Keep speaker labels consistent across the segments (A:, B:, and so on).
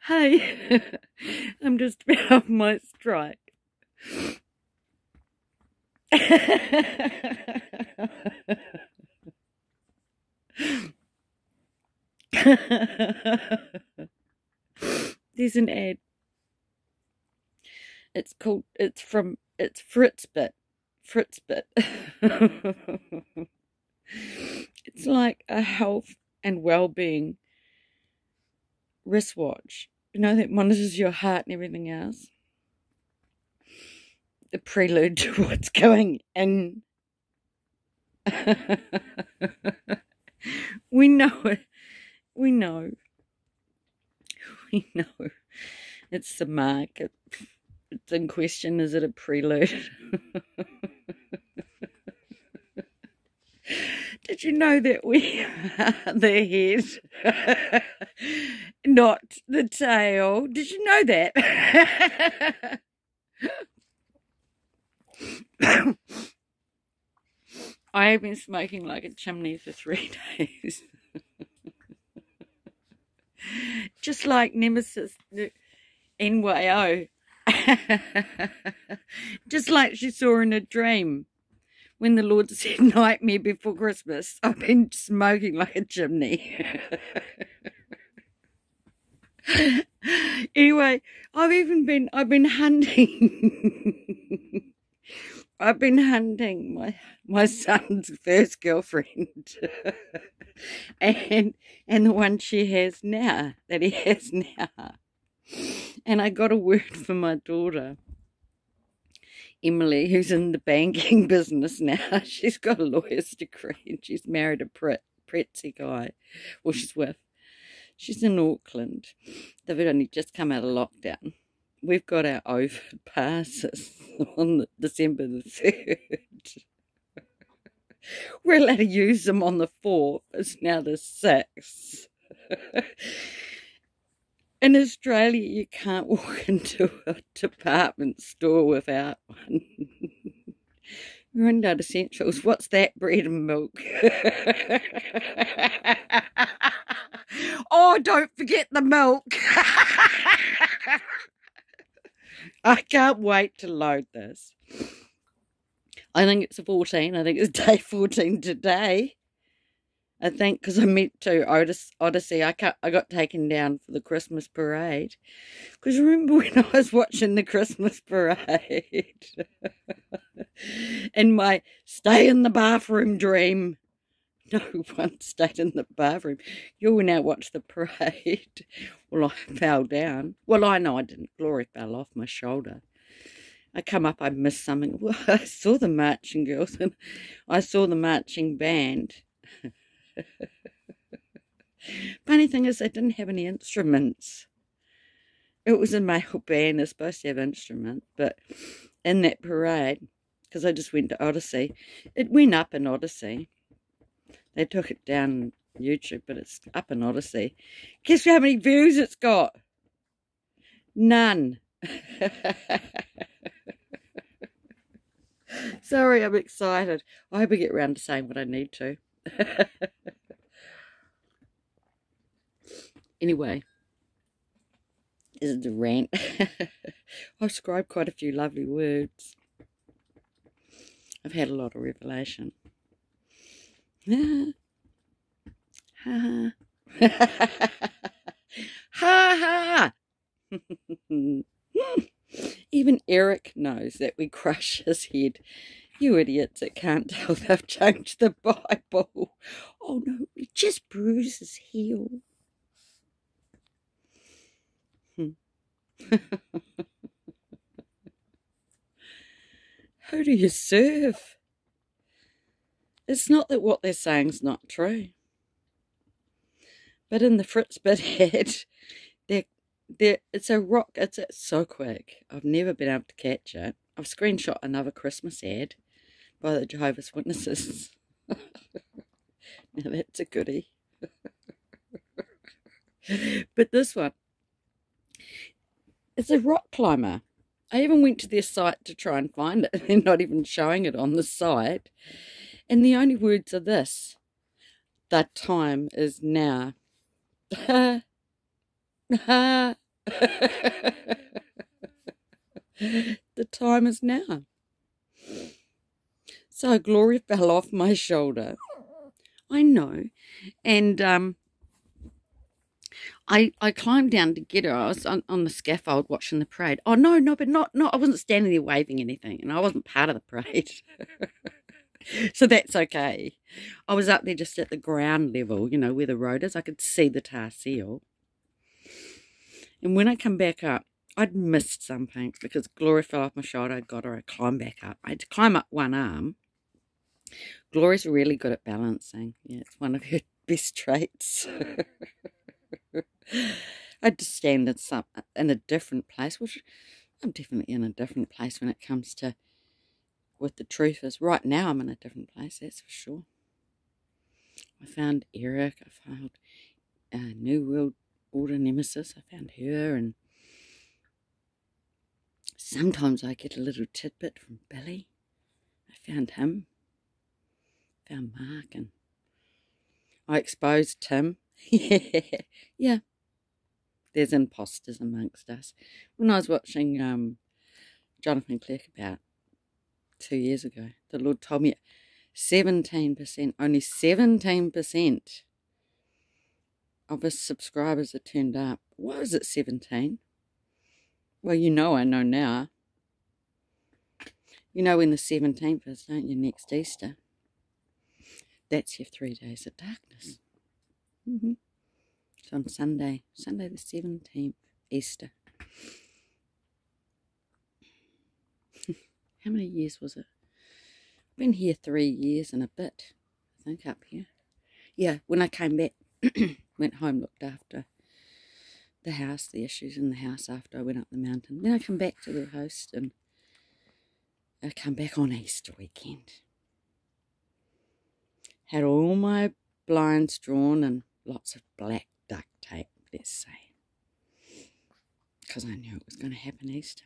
A: Hey, I'm just about off my strike. There's an ad. It's Fritzbit. Fritzbit. It's like a health and well-being wristwatch. You know, that monitors your heart and everything else. The prelude to what's going in. We know it. We know. We know. It's the market. It's in question. Is it a prelude? Did you know that we are the head, not the tail? Did you know that? I have been smoking like a chimney for 3 days. Just like Nemisis, NWO. Just like she saw in a dream. When the Lord said nightmare before Christmas, I've been smoking like a chimney. Anyway, I've been hunting. I've been hunting my son's first girlfriend. and the one he has now. And I got a word for my daughter, Emily, who's in the banking business now. She's got a lawyer's degree and she's married a pretty guy. Well, she's with. She's in Auckland. They've only just come out of lockdown. We've got our OVID passes on December the 3rd. We're allowed to use them on the 4th. It's now the 6th. In Australia, you can't walk into a department store without one. We're in Data Essentials. What's that? Bread and milk. Oh, don't forget the milk. I can't wait to load this. I think it's 14. I think it's day 14 today. I think, because I meant to Odyssey. I got taken down for the Christmas parade. Because remember when I was watching the Christmas parade? And my stay in the bathroom dream. No one stayed in the bathroom. You will now watch the parade. Well, I fell down. Well, I know I didn't. Glory fell off my shoulder. I come up, I missed something. Well, I saw the marching girls and I saw the marching band. Funny thing is, they didn't have any instruments. It was a male band. They're supposed to have instruments, but in that parade, because I just went to Odyssey, it went up in Odyssey. They took it down on YouTube, but it's up in Odyssey. Guess how many views it's got? None. Sorry, I'm excited. I hope I get around to saying what I need to. Anyway, this is the rant. I've scribed quite a few lovely words. I've had a lot of revelation. Ha ha. Ha ha. Even Eric knows that we crush his head. You idiots that can't tell they've changed the Bible. Oh no, we just bruise his heel. Who do you serve? It's not that what they're saying is not true. But in the Fritzbit ad, it's a rock. It's so quick. I've never been able to catch it. I've screenshot another Christmas ad by the Jehovah's Witnesses. Now that's a goodie. But this one, it's a rock climber. I even went to their site to try and find it. They're not even showing it on the site. And the only words are this: the time is now. The time is now. So Glory fell off my shoulder. I know. And I climbed down to get her. I was on the scaffold watching the parade. Oh, no, but not, I wasn't standing there waving anything, and I wasn't part of the parade. So that's okay. I was up there just at the ground level, you know, where the road is. I could see the tar seal. And when I come back up, I'd missed something because Gloria fell off my shoulder. I got her. I climbed back up. I had to climb up one arm. Gloria's really good at balancing. Yeah, it's one of her best traits. I had to stand in a different place, which I'm definitely in a different place when it comes to what the truth is. Right now I'm in a different place, that's for sure. I found Eric. I found New World Order Nemisis. I found her, and sometimes I get a little tidbit from Billy. I found him. Found Mark, and I exposed Tim. Yeah. There's imposters amongst us. When I was watching Jonathan Clerk about 2 years ago, the Lord told me 17%, only 17% of his subscribers are turned up. Why is it 17? Well, you know I know now. You know when the 17th is, don't you, next Easter? That's your 3 days of darkness. So on Sunday the 17th, Easter. How many years was it? I've been here 3 years and a bit, I think, up here. Yeah, when I came back, went home, looked after the house, the issues in the house after I went up the mountain. Then I come back to the host, and I come back on Easter weekend. Had all my blinds drawn and lots of black duct tape, let's say, because I knew it was going to happen Easter.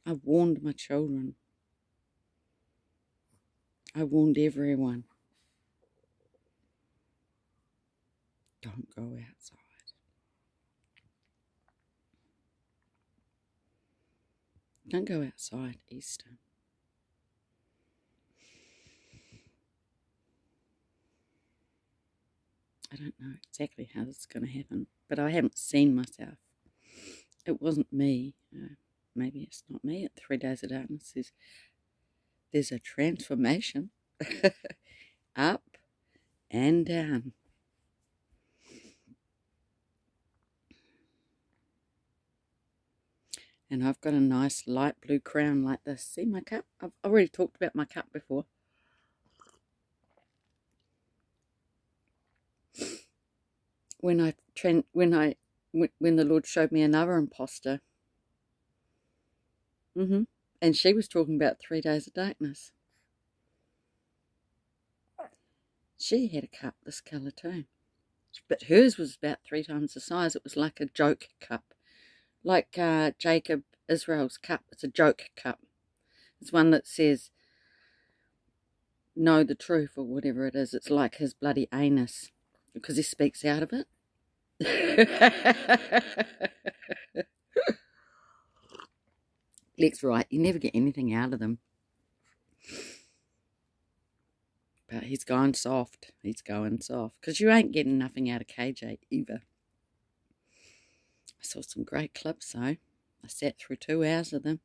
A: I warned my children. I warned everyone. Don't go outside. Don't go outside Easter. I don't know exactly how this is going to happen, but I haven't seen myself. It wasn't me. Maybe it's not me. At 3 days of darkness, there's a transformation up and down. And I've got a nice light blue crown like this. See my cup? I've already talked about my cup before. When the Lord showed me another imposter, and she was talking about 3 days of darkness. She had a cup this colour too, but hers was about 3 times the size. It was like a joke cup, like Jacob Israel's cup. It's a joke cup. It's one that says, know the truth, or whatever it is. It's like his bloody anus, because he speaks out of it. Lex right, you never get anything out of them. But he's going soft. He's going soft. Because you ain't getting nothing out of KJ either. I saw some great clips though. I sat through 2 hours of them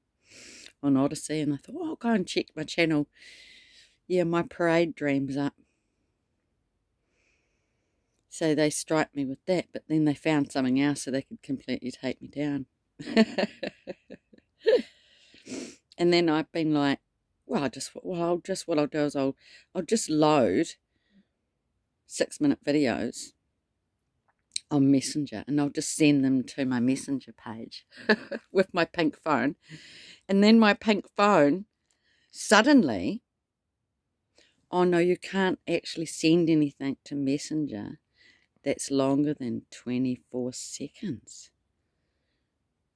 A: on Odyssey, and I thought, oh, I'll go and check my channel. Yeah, my parade dream's up. So they striped me with that, but then they found something else so they could completely take me down. And then I've been like, what I'll do is I'll just load 6-minute videos on Messenger, and I'll just send them to my Messenger page with my pink phone. And then my pink phone suddenly, oh no, you can't actually send anything to Messenger that's longer than 24 seconds.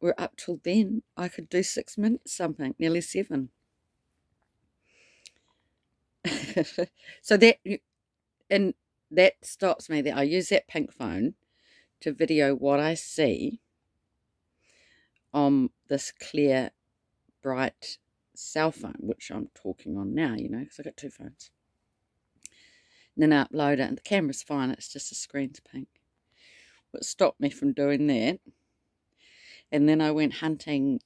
A: Where up till then, I could do 6 minutes something, nearly 7. So that stops me there. I use that pink phone to video what I see on this clear, bright cell phone, which I'm talking on now, you know, because I've got two phones. And then I upload it, and the camera's fine, it's just the screen's pink. What stopped me from doing that, and then I went hunting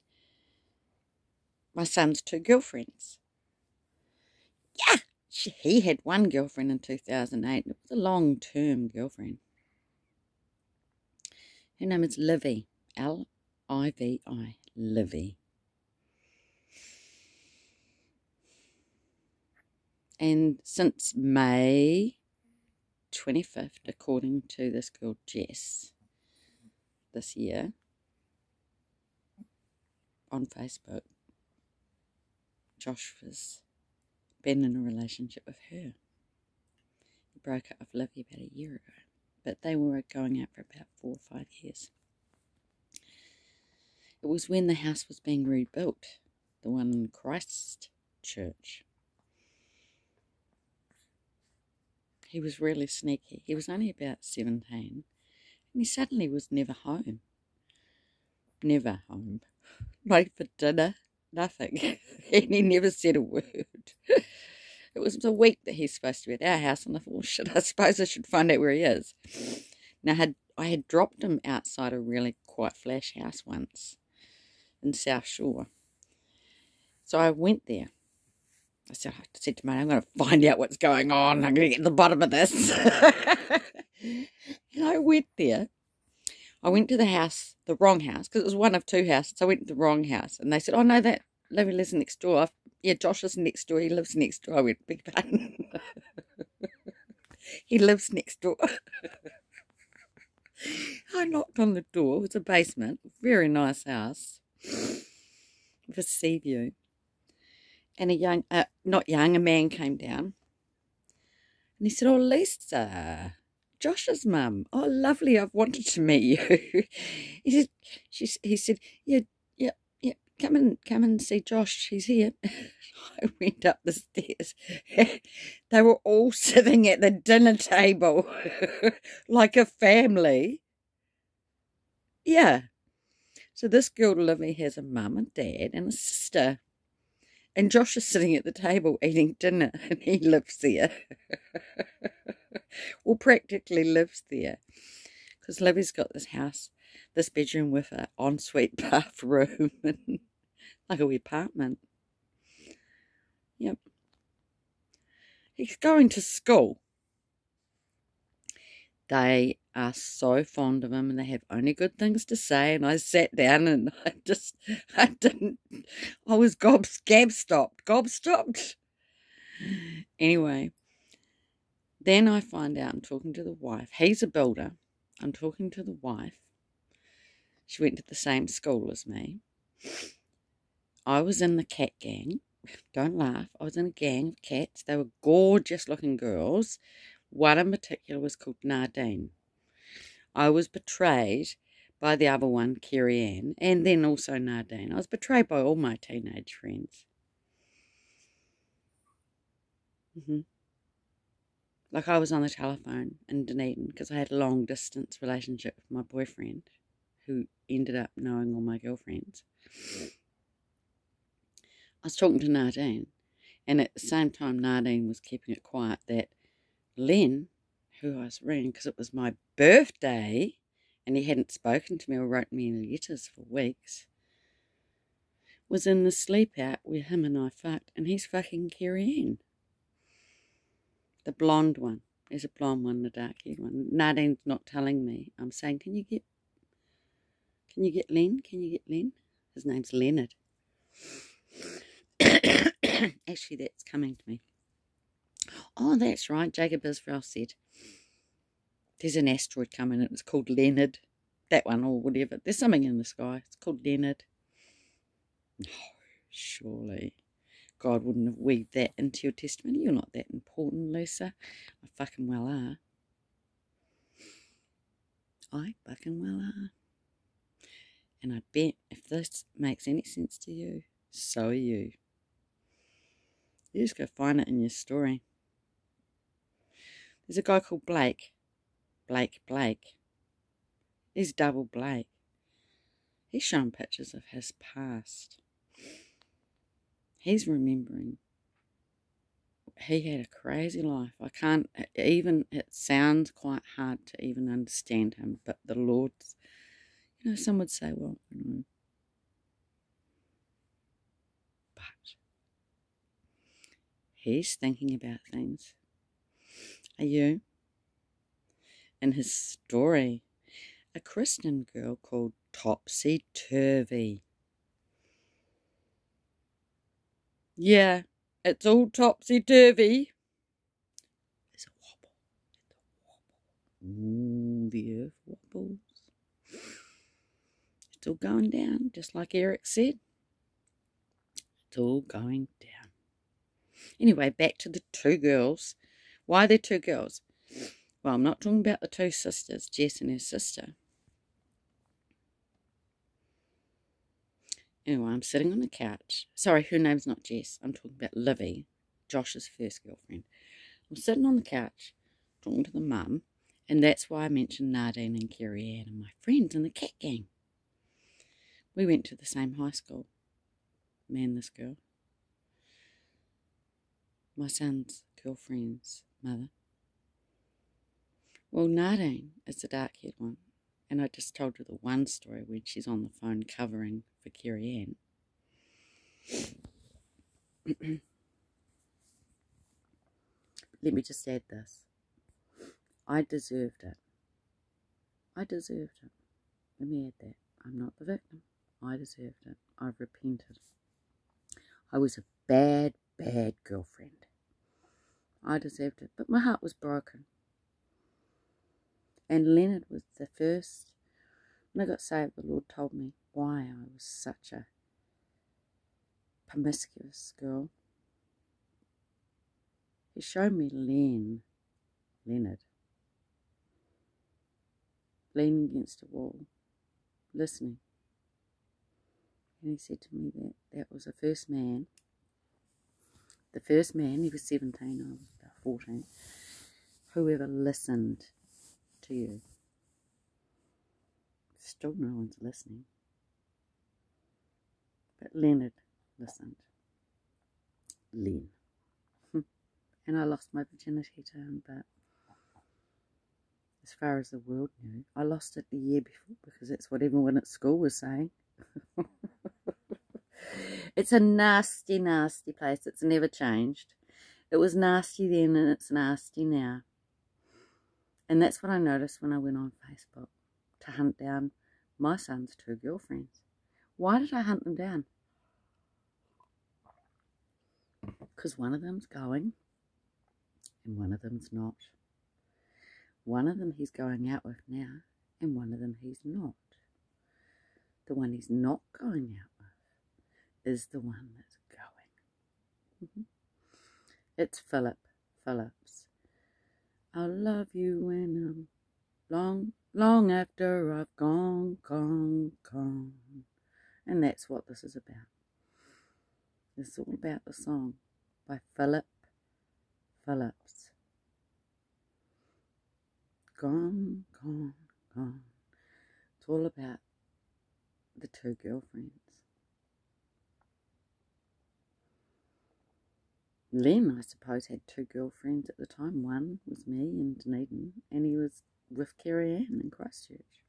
A: my son's two girlfriends. Yeah, he had one girlfriend in 2008. It was a long-term girlfriend. Her name is Livy, L-I-V-I, Livy. And since May 25th, according to this girl Jess, this year, on Facebook, Josh was been in a relationship with her. He broke up with Livy about a year ago, but they were going out for about 4 or 5 years. It was when the house was being rebuilt, the one in Christchurch. He was really sneaky. He was only about 17, and he suddenly was never home. Never home. Not for dinner, nothing. And he never said a word. It was a week that he's supposed to be at our house, and I thought, well, shit, I suppose I should find out where he is. Now, I had dropped him outside a really quite flash house once in South Shore. So I went there. I said to mate, I'm going to find out what's going on. I'm going to get to the bottom of this. And I went there. I went to the house, the wrong house, because it was one of two houses. I went to the wrong house, and they said, oh, no, that Livy lives next door. Yeah, Josh is next door. He lives next door. I went, big pardon. He lives next door. I knocked on the door. It was a basement. Very nice house. With a sea view. And a man came down. And he said, oh, Lisa, Josh's mum. Oh, lovely, I've wanted to meet you. He said, yeah, come and see Josh, he's here. I went up the stairs. They were all sitting at the dinner table like a family. Yeah. So this girl, Livy, has a mum and dad and a sister. And Josh is sitting at the table eating dinner, and he lives there. Well, practically lives there. Because Livy's got this house, this bedroom with an ensuite bathroom, and like a wee apartment. Yep. He's going to school. They are so fond of him, and they have only good things to say. And I sat down, and I was gobstopped. Anyway, then I find out I'm talking to the wife. He's a builder. I'm talking to the wife. She went to the same school as me. I was in the cat gang. Don't laugh. I was in a gang of cats. They were gorgeous looking girls. One in particular was called Nardine. I was betrayed by the other one, Kerry Ann, and then also Nardine. I was betrayed by all my teenage friends. Like I was on the telephone in Dunedin because I had a long distance relationship with my boyfriend who ended up knowing all my girlfriends. I was talking to Nardine, and at the same time Nardine was keeping it quiet that Len, who I was ringing because it was my birthday and he hadn't spoken to me or wrote me any letters for weeks, was in the sleep out where him and I fucked, and he's fucking Kerry Ann. The blonde one. There's a blonde one, the dark-haired one. Nardine's not telling me. I'm saying, can you get Len? Can you get Len? His name's Leonard. Actually, that's coming to me. Oh, that's right. Jacob Israel said there's an asteroid coming and it's called Leonard. That one or whatever. There's something in the sky. It's called Leonard. No, surely God wouldn't have weaved that into your testimony. You're not that important, Lisa. I fucking well are. I fucking well are. And I bet if this makes any sense to you, so are you. You just go find it in your story. There's a guy called Blake. Blake. He's double Blake. He's showing pictures of his past. He's remembering. He had a crazy life. I can't even, it sounds quite hard to even understand him, but the Lord's, some would say, well, but he's thinking about things. Are you? In his story, a Christian girl called Topsy Turvy. Yeah, it's all topsy-turvy. There's a wobble. Ooh, the earth wobbles. It's all going down, just like Eric said. It's all going down. Anyway, back to the two girls. Why are there two girls? Well, I'm not talking about the two sisters, Jess and her sister. Anyway, I'm sitting on the couch. Sorry, her name's not Jess. I'm talking about Livy, Josh's first girlfriend. I'm sitting on the couch talking to the mum, and that's why I mentioned Nardine and Kerry Ann and my friends in the cat gang. We went to the same high school. Me and this girl. My son's girlfriend's mother. Well, Nardine is the dark-haired one. And I just told her the one story when she's on the phone covering for Kerry Ann. Let me just add this. I deserved it. I deserved it. Let me add that. I'm not the victim. I deserved it. I've repented. I was a bad, bad girlfriend. I deserved it. But my heart was broken. And Leonard was the first. When I got saved, the Lord told me why I was such a promiscuous girl. He showed me Leonard, leaning against a wall, listening. And he said to me that was the first man, he was 17, I was about 14, whoever listened to you. Still no one's listening. But Leonard listened. Len. And I lost my virginity to him, but as far as the world knew, I lost it the year before because that's what everyone at school was saying. It's a nasty, nasty place. It's never changed. It was nasty then and it's nasty now. And that's what I noticed when I went on Facebook to hunt down my son's two girlfriends. Why did I hunt them down? Because one of them's going and one of them's not. One of them he's going out with now and one of them he's not. The one he's not going out with is the one that's going. It's Phillips. I'll love you when I'm long after I've gone. And that's what this is about. It's all about the song by Phillips. Gone. It's all about the two girlfriends. Len, I suppose, had two girlfriends at the time. One was me in Dunedin, and he was with Kerry Ann in Christchurch.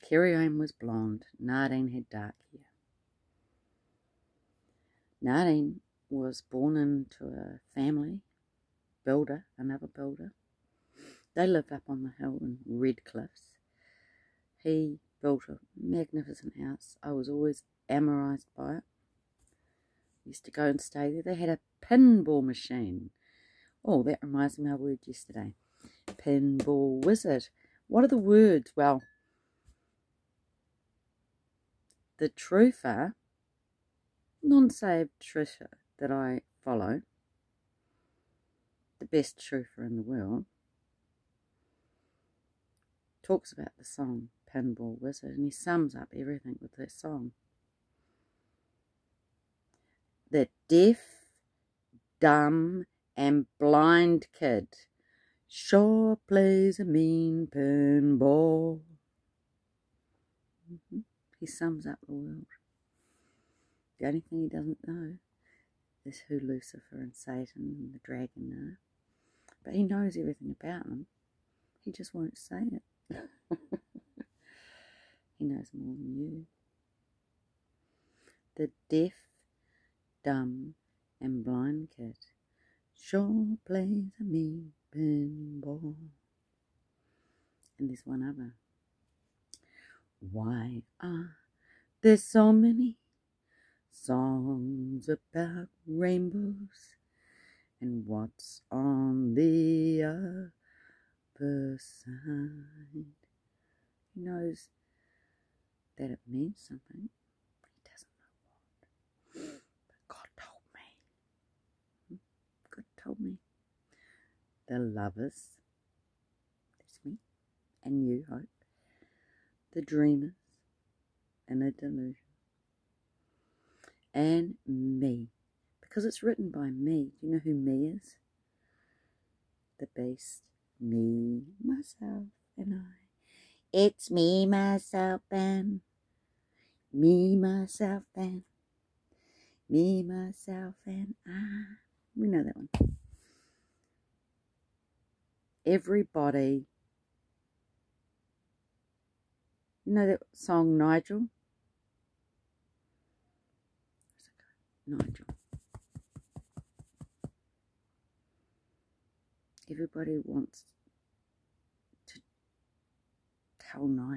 A: Kerry Ann was blonde. Nardine had dark hair. Nardine was born into a family, another builder. They lived up on the hill in Red Cliffs. He built a magnificent house. I was always amorized by it. Used to go and stay there. They had a pinball machine. Oh, that reminds me of my word yesterday. Pinball wizard. What are the words? Well, the truther, non-saved truther that I follow, the best truther in the world, talks about the song Pinball Wizard, and he sums up everything with that song. The deaf, dumb, and blind kid sure plays a mean pinball. He sums up the world. The only thing he doesn't know is who Lucifer and Satan and the dragon are. But he knows everything about them. He just won't say it. He knows more than you. The deaf, dumb, and blind kid sure plays a mean pinball. And there's one other. Why are there so many songs about rainbows? And what's on the other side? He knows that it means something, but he doesn't know what. But God told me. God told me. The lovers, that's me, and you, hope. The dreamers, and a delusion. And me, because it's written by me. Do you know who me is? The beast, me, myself, and I. It's me, myself, and me, myself, and me, myself, and I. We know that one. Everybody. You know that song, Nigel? Nigel. Everybody wants to tell Nigel